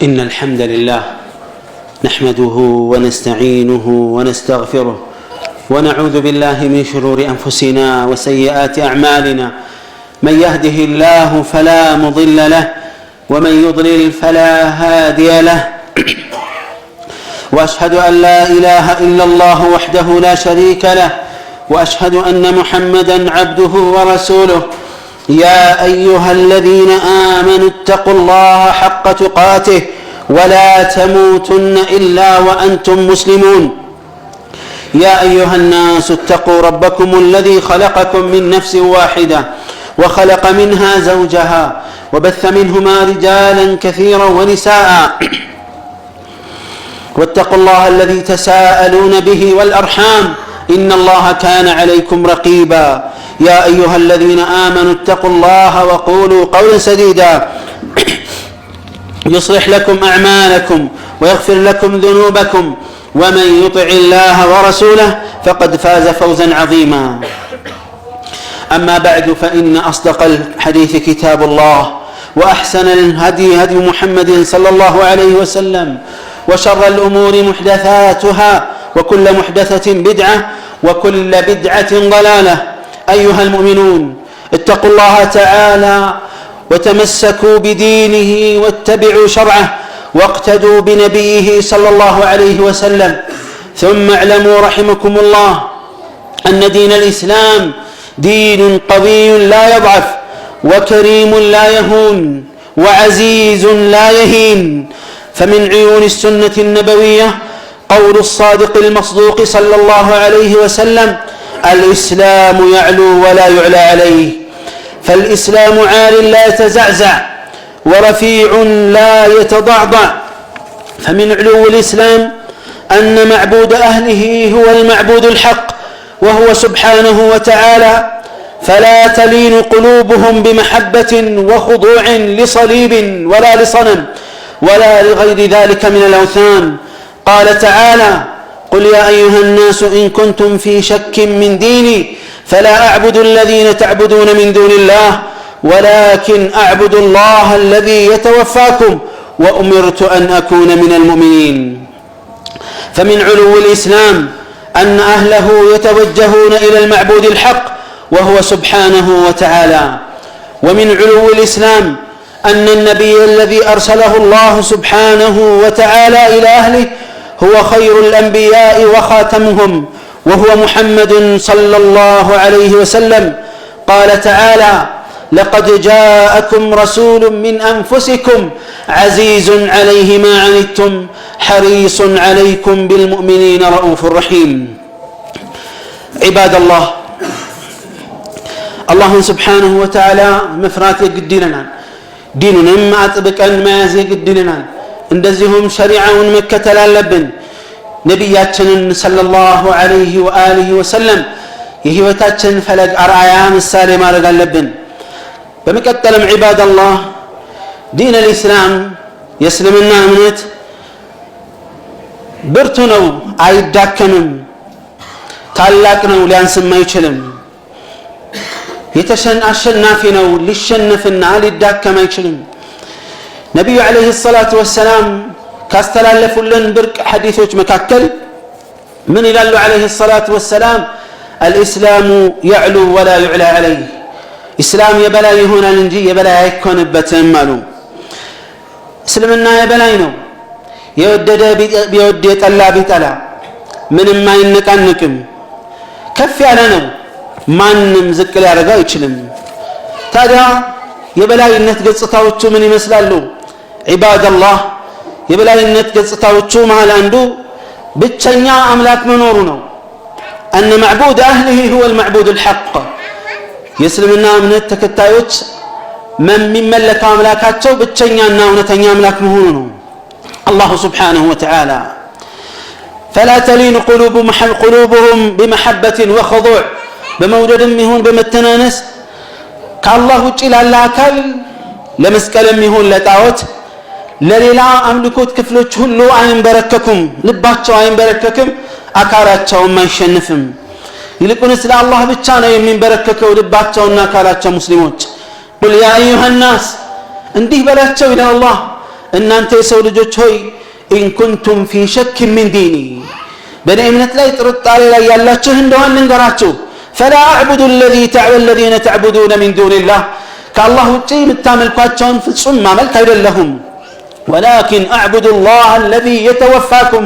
إن الحمد لله نحمده ونستعينه ونستغفره ونعوذ بالله من شرور أنفسنا وسيئات أعمالنا. من يهده الله فلا مضل له ومن يضلل فلا هادي له. وأشهد أن لا إله إلا الله وحده لا شريك له وأشهد أن محمدًا عبده ورسوله. يا أيها الذين آمنوا اتقوا الله حق تقاته ولا تموتن إلا وأنتم مسلمون. يا أيها الناس اتقوا ربكم الذي خلقكم من نفس واحدة وخلق منها زوجها وبث منهما رجالا كثيرا ونساء. واتقوا الله الذي تساءلون به والأرحام إن الله كان عليكم رقيبا. يا أيها الذين آمنوا اتقوا الله وقولوا قولا سديدا يصلح لكم أعمالكم ويغفر لكم ذنوبكم ومن يطع الله ورسوله فقد فاز فوزا عظيما. أما بعد فإن أصدق الحديث كتاب الله وأحسن الهدي هدي محمد صلى الله عليه وسلم وشر الأمور محدثاتها وكل محدثة بدعة وكل بدعة ضلالة. أيها المؤمنون اتقوا الله تعالى وتمسكوا بدينه واتبعوا شرعه واقتدوا بنبيه صلى الله عليه وسلم. ثم اعلموا رحمكم الله أن دين الإسلام دين قوي لا يضعف وكريم لا يهون وعزيز لا يهين. فمن عيون السنة النبوية قول الصادق المصدوق صلى الله عليه وسلم: الإسلام يعلو ولا يعلى عليه. فالإسلام عال لا يتزعزع ورفيع لا يتضعضع. فمن علو الإسلام أن معبود أهله هو المعبود الحق وهو سبحانه وتعالى، فلا تلين قلوبهم بمحبة وخضوع لصليب ولا لصنم ولا لغير ذلك من الأوثان. قال تعالى: قل يا أيها الناس إن كنتم في شك من ديني فلا أعبد الذين تعبدون من دون الله ولكن أعبد الله الذي يتوفاكم وأمرت أن أكون من المؤمنين. فمن علو الإسلام أن أهله يتوجهون إلى المعبود الحق وهو سبحانه وتعالى. ومن علو الإسلام أن النبي الذي أرسله الله سبحانه وتعالى إلى أهله هو خير الأنبياء وخاتمهم وهو محمد صلى الله عليه وسلم. قال تعالى: لقد جاءكم رسول من أنفسكم عزيز عليه ما عنتم حريص عليكم بالمؤمنين رؤوف رحيم. عباد الله، الله سبحانه وتعالى مفرات يقدلنا ديننا أطبق ما يقدلنا እንደዚሁም ሸሪዓውን መከተል አለብን። ነብያችንን ሰለላሁ ዐለይሂ ወአሊሂ ወሰለም የህይወታችን ፈለግ አርአያ ምሳሌ ማድረግ አለብን። በመቀጠልም ዒባደላህ ዲን الإسلام የእስልምና እምነት ብርቱ ነው፣ አይዳከምም፣ ታላቅ ነው፣ ሊያንስም አይችልም። አሸናፊ ነው፣ ሊሸነፍና ሊዳከም አይችልም። ነቢዩ ዓለይሂ ሰላቱ ወሰላም ካስተላለፉልን ብርቅ ሐዲሶች መካከል ምን ይላሉ ዓለይሂ ሰላቱ ወሰላም? አልኢስላሙ ያዕሉ ወላ ዩዕላ ዐለይህ፣ ኢስላም የበላይ ይሆናል እንጂ የበላይ አይኮንበትም አሉ። እስልምና የበላይ ነው። የወደደ ቢወድ የጠላ ቢጠላ ምንም አይነቃንቅም። ከፍ ያለ ነው፣ ማንም ዝቅ ሊያደርገው አይችልም። ታዲያ የበላይነት ገጽታዎቹ ምን ይመስላሉ? ዒባደላህ የበላይነት ገጽታዎቹ መሃል አንዱ ብቸኛ አምላክ መኖሩ ነው። أن معبود أهله هو المعبود الحق። የእስልምና እምነት ተከታዮች የሚመለከው አምላካቸው ብቸኛና እውነተኛ አምላክ መሆኑ ነው፣ አላሁ ስብሓነሁ ወተዓላ። فلا تلين قلوبهم بمحبة وخضوع በመውደድም ይሁን በመተናነስ ከአላህ ውጭ ላለ አካል ለመስቀልም ይሁን ለጣዖት ለሌላ አምልኮት ክፍሎች ሁሉ አይንበረከኩም። ልባቸው አይንበረከክም፣ አካላቸውም አይሸንፍም። ይልቁንስ ለአላህ ብቻ ነው የሚንበረከከው ልባቸውና አካላቸው ሙስሊሞች። ቁል ያ አዩሃ ናስ እንዲህ በላቸው ይላል አላህ እናንተ የሰው ልጆች ሆይ ኢን ኩንቱም ፊ ሸክ ሚን ዲኒ በኔ እምነት ላይ ጥርጣሬ ላይ ያላችሁ እንደሆነ ልንገራችሁ فلا اعبد الذين تعبدون من دون الله كالله ውጪ የምታመልኳቸውን ፍጹም ማመልክ አይደለሁም ولكن اعبد الله الذي يتوفاكم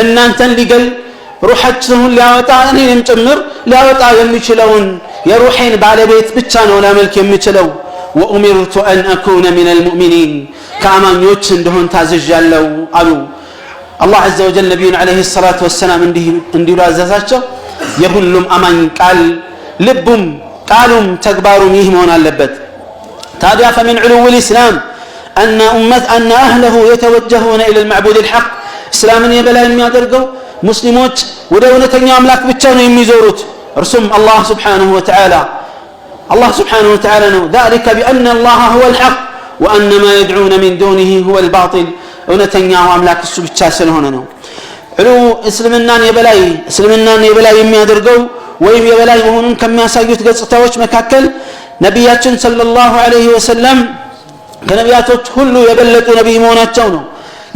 እናንተን ሊገል ሩሃችሁን ሊያወጣ እኔንም ጭምር ሊያወጣ የሚችለውን የሩሄን ባለቤት ብቻ ነው ላመልክ የሚችለው وأمرت أن أكون من المؤمنين كأمانيوت እንደሆን ታዝዣለሁ አሉ الله عز وجل نبينا عليه الصلاة والسلام እንዲሉ አዘዛቸው የሁሉም አማኝ ቃል ልቡም ቃሉም ተግባሩም ይህ መሆን አለበት ታዲያ فمن علو الإسلام أن أهله يتوجهون إلى المعبود الحق እስላምን የበላይ የሚያደርገው ሙስሊሞች ወደ እውነተኛው አምላክ ብቻ ነው የሚዞሩት እርሱም አላህ Subhanahu wa Ta'ala الله سبحانه وتعالى ذلك بأن الله هو الحق وأن ما يدعون من دونه هو الباطل ونتنيا وأملاك السبتشا سلهنا علو اسلمنان يبلاي የሚያደርገው ወይም የበላይ መሆኑን ከሚያሳዩት ገጽታዎች መካከል ነብያችን ሰለላሁ ዐለይሂ ወሰለም ከነቢያቶች ሁሉ የበለጡ ነብይ መሆናቸው ነው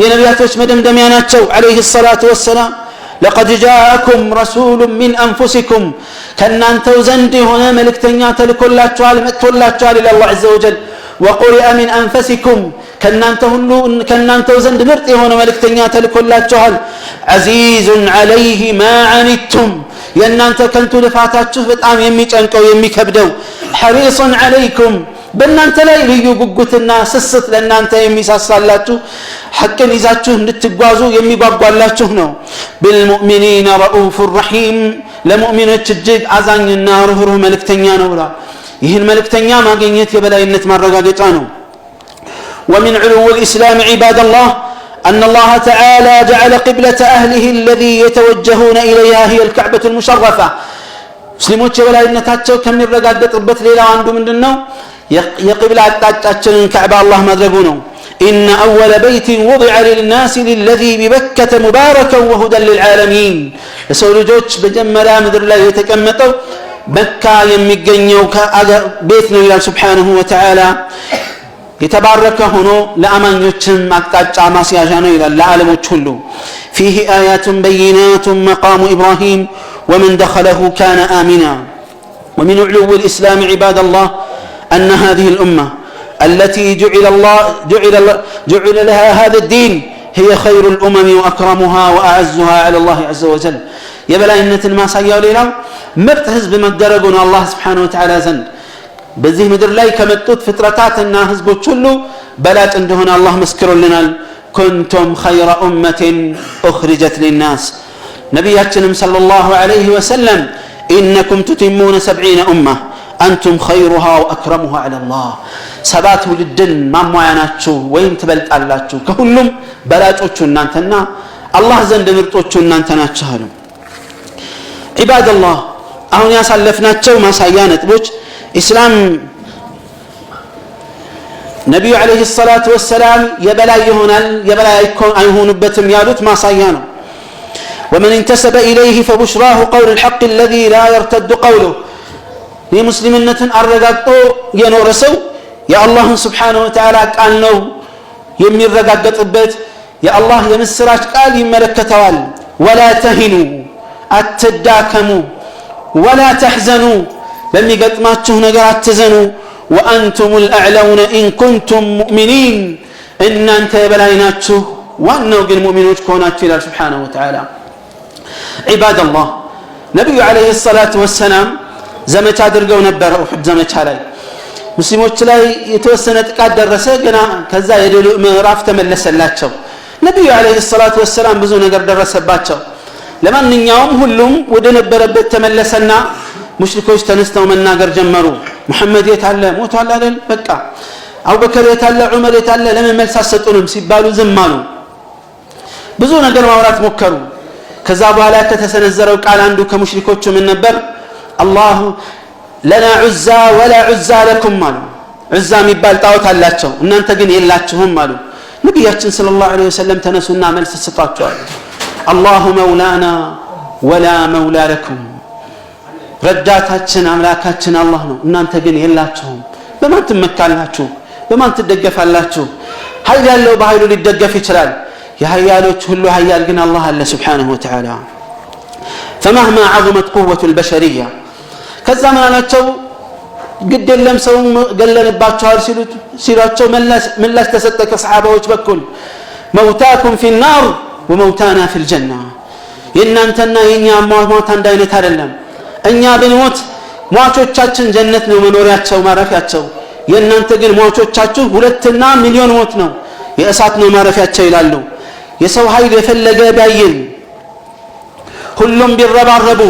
የነቢያቶች መደምደሚያ ናቸው ዐለይሂ ሰላቱ ወሰላም لقد جاءكم رسول من أنفسكم كنانتو زند هنا ملكتنيا تلكولاچوال متولاچوال الى الله عز وجل وقرئ من أنفسكم كنانتو زند مرط هنا ملكتنيا تلكولاچوال عزيز عليه ما عنتم ينانت كنتو لفاتاچو በጣም የሚጨንቀው የሚከብደው حريص عليكم በእናንተ ላይ ልዩ ጉጉትና ስስት ለእናንተ የሚሳሳላችሁ ሐቅን ይዛችሁ እንድትጓዙ የሚጓጓላችሁ ነው بالمؤمنين رؤوف رحيم ለሙእሚኖች እጅግ አዛኝና ሩህሩህ መልእክተኛ ነው ብላ ይህን መልእክተኛ ማግኘት የበላይነት ማረጋገጫ ነው ومن علو الإسلام عباد الله أن الله تعالى جعل قبلة أهله الذي يتوجهون إليها هي الكعبة المشرفة ሙስሊሞች የበላይነታቸው ከሚረጋገጥበት ሌላው አንዱ ምንድነው የቂብላ አቅጣጫችንን ካዕባ አላህ ማድረጉ ነው إن أول بيت وضع للناس للذي ببكة مباركا وهدى للعالمين የሰው ልጆች በጀመሪያ ምድር ላይ የተቀመጠው መካ የሚገኘው ቤት ነው ይላል Subhanahu wa Ta'ala የተባረከ ሆኖ ለአማኞችም አቅጣጫ ማስያዣ ነው ይላል ለዓለሞች ሁሉ فيه آيات بينات مقام إبراهيم ومن دخله كان آمنا ومن علو الإسلام عباد الله أن هذه الأمة التي جعل لها هذا الدين هي خير الأمم وأكرمها وأعزها على الله عز وجل يبلا إنة ما سيئوا ليلا مرت حزب مدرقنا الله سبحانه وتعالى زند بذيه مدر لاي كمتوت فترتاتنا حزبوا تشلوا بلات عندهن الله مسكر لنا كنتم خير أمة أخرجت للناس نبياتنا صلى الله عليه وسلم إنكم تتمون 70 أمة أنتم خيرها وأكرمها على الله سبات ولدن ما معيناتشو وين تبلت اللاتشو كهلم بلاتشو نانتنا الله زند مرتوشو نانتنا تشهلم عباد الله أهون ياسلفناتشو ما سيانت بوش إسلام نبي عليه الصلاة والسلام يبلا يهون بتم يالوت ما سيانو ومن انتسب إليه فبشراه قول الحق الذي لا يرتد قوله لمسلمنة الرقاقو ينورسو يا الله سبحانه وتعالى قال نو يمي الرقاقت البيت يا الله يمسراج قال يملكتوال ولا تهنوا أتداكموا ولا تحزنوا بمي قطماتشو نقر أتزنوا وأنتم الأعلون إن كنتم مؤمنين إن أنت يبلايناتشو وأنه قل مؤمنوش كونات فيلا سبحانه وتعالى عباد الله نبي عليه الصلاة والسلام ዘመቻ አድርገው ነበር ኡሁድ ዘመቻ ላይ ሙስሊሞች ላይ የተወሰነ ጥቃት ደረሰ ገና ከዛ የድሉ ምዕራፍ ተመለሰላቸው ነብዩ አለይሂ ሰላቱ ወሰለም ብዙ ነገር ደረሰባቸው ለማንኛውም ሁሉም ወደ ነበረበት ተመለሰና ሙሽሪኮች ተነስተው መናገር ጀመሩ መሐመድ የታለ ሞቷል አይደል በቃ አቡበከር የታለ ዑመር የታለ ለምን መልስ አሰጡንም ሲባሉ ዝም አሉ ብዙ ነገር ማውራት ሞከሩ ከዛ በኋላ ከተሰነዘረው ቃል አንዱ ከሙሽሪኮቹ ምን ነበር الله لنا عزى ولا عزى لكم مالو عزى ميبال طاوت አላቸው እናንተ ግን የላችሁም አሉ ነብያችን ሰለላሁ ዐለይሂ ወሰለም ተነሱና መልስ ሰጣቸዋል الله مولانا ولا مولى لكم ረዳታችን አምላካችን አላህ ነው እናንተ ግን የላችሁም በማን ትመካላችሁ በማን ትደገፋላችሁ ኃይል ያለው በኃይሉ ሊደገፍ ይችላል የኃያሎች ሁሉ ኃያል ግን አላህ አለ سبحانه وتعالى فمهما عظمت قوة البشرية ከዛ ማናቸው ግድ የለም ሰው ገለልባቸዋል ሲሏቸው ምላሽ ተሰጠ ከሰሃባዎች በኩል موتاكم في النار وموتانا في الجنة የእናንተና የኛ ሟት አንድ አይነት አይደለም እኛ ብንሞት ሟቾቻችን ጀነት ነው መኖሪያቸው ማረፊያቸው የእናንተ ግን ሟቾቻችሁ 2 ሚሊዮን ሞት ነው የእሳት ነው ማረፊያቸው ይላሉ የሰው ኃይል የፈለገ ቢያይል ሁሉም ቢረባረቡ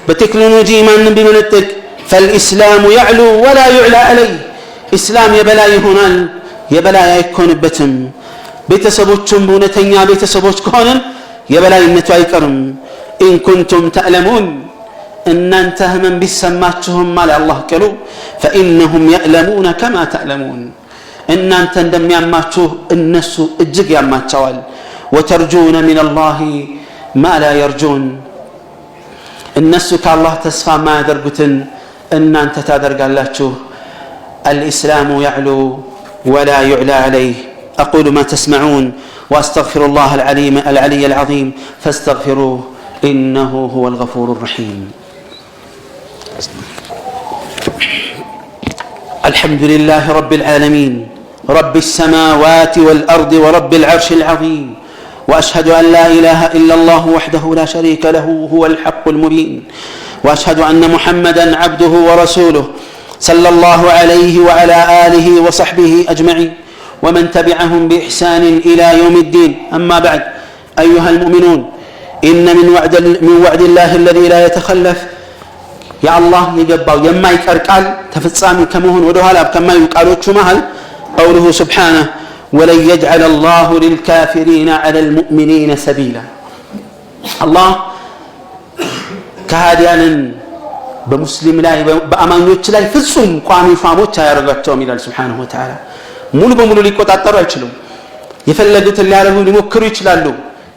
በቴክኖሎጂ ማንንም ቢመነጥቅ فالاسلام يعلو ولا يعلى عليه اسلام የበላይ ይሆናል የበላይ አይኮንበትም ቤተሰቦቹም እውነተኛ ቤተሰቦች ከሆነም የበላይነቱ አይቀርም ان كنتم تعلمون እናንተ ህመም ቢሰማችሁም ማለት አላህ ቀሉ فانهم يعلمون كما تعلمون እናንተ እንደሚያማችሁ እነሱ እጅግ ያማቸዋል وترجون من الله ما لا يرجون እነሱ ከአላህ ተስፋ ማያደርጉትን እናንተ ታደርጋላችሁ الاسلام يعلو ولا يعلى عليه اقول ما تسمعون واستغفر الله العلي العظيم فاستغفروه انه هو الغفور الرحيم الحمد لله رب العالمين رب السماوات والارض ورب العرش العظيم واشهد ان لا اله الا الله وحده لا شريك له هو الحق المبين واشهد ان محمدا عبده ورسوله صلى الله عليه وعلى اله وصحبه اجمعين ومن تبعهم باحسان الى يوم الدين اما بعد ايها المؤمنون ان من وعد الله الذي لا يتخلف يا الله يجباو የማይቀር ቃል ተፈጻሚ ከመሆን ወደ ኋላ ከማይቃሎቹ መሃል قوله سبحانه ولن يجعل الله للكافرين على المؤمنين سبيلا الله كهاديانن በሙስሊም ላይ በአማኞች ላይ ፍጹም ቋሚ ፋሞች አያረጋቸውም ይላል سبحانه وتعالى ሙሉ በሙሉ ሊቆጣጠሩ አይችሉም የፈለጉትን ሊያረጉ ሊሞክሩ ይችላሉ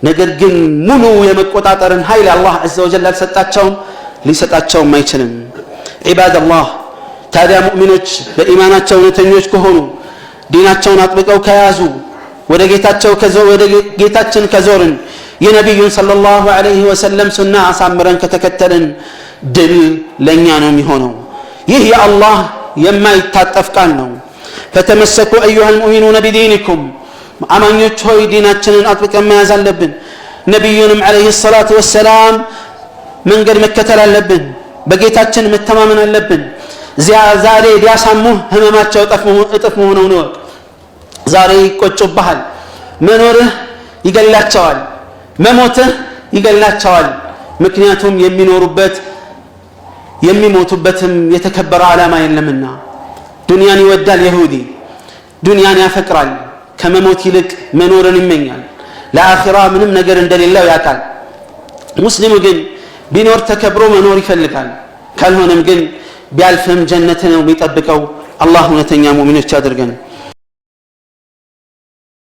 ነገር ግን ሙሉ የመቆጣጠርን ኃይል አላህ عز وجل አልሰጣቸውም ሊሰጣቸውም አይችልም عباد الله ታዲያ ሙእሚኖች በኢማናቸው እውነተኞች ከሆኑ ዲናቸውን አጥብቀው ከያዙ ወደ ጌታችን ከዞርን የነብዩን ሰለላሁ ዐለይሂ ወሰለም ሱና አሳምረን ከተከተልን ድል ለኛ ነው የሚሆነው ይህ የአላህ የማይታጠፍ ቃል ነው فتمسكوا ايها المؤمنون بدينكم አማኞች ሆይ ዲናችንን አጥብቀን መያዝ አለብን ነብዩንም ዐለይሂ ሰላቱ ወሰላም መንገድ መከተል አለብን በጌታችን መተማመን አለብን ዛሬ ዲያሳሙ ህመማቸው እጥፍ መሆኑን ነው ዛሬ ይቆጭብሃል መኖርህ ይገላቸዋል መሞትህ ይገላቸዋል ምክንያቱም የሚሞቱበትም የተከበረ ዓላማ የለምና ዱንያን ይወዳል ይሁዲ ዱንያን ያፈቅራል ከመሞት ይልቅ መኖርን ይመኛል ለአኺራ ምንም ነገር እንደሌለው ያውቃል ሙስሊሙ ግን ቢኖር ተከብሮ መኖር ይፈልጋል ካልሆነም ግን ቢያልፍም ጀነት ነው የሚጠብቀው አላህ እውነተኛ ሙእሚኖች ያድርገን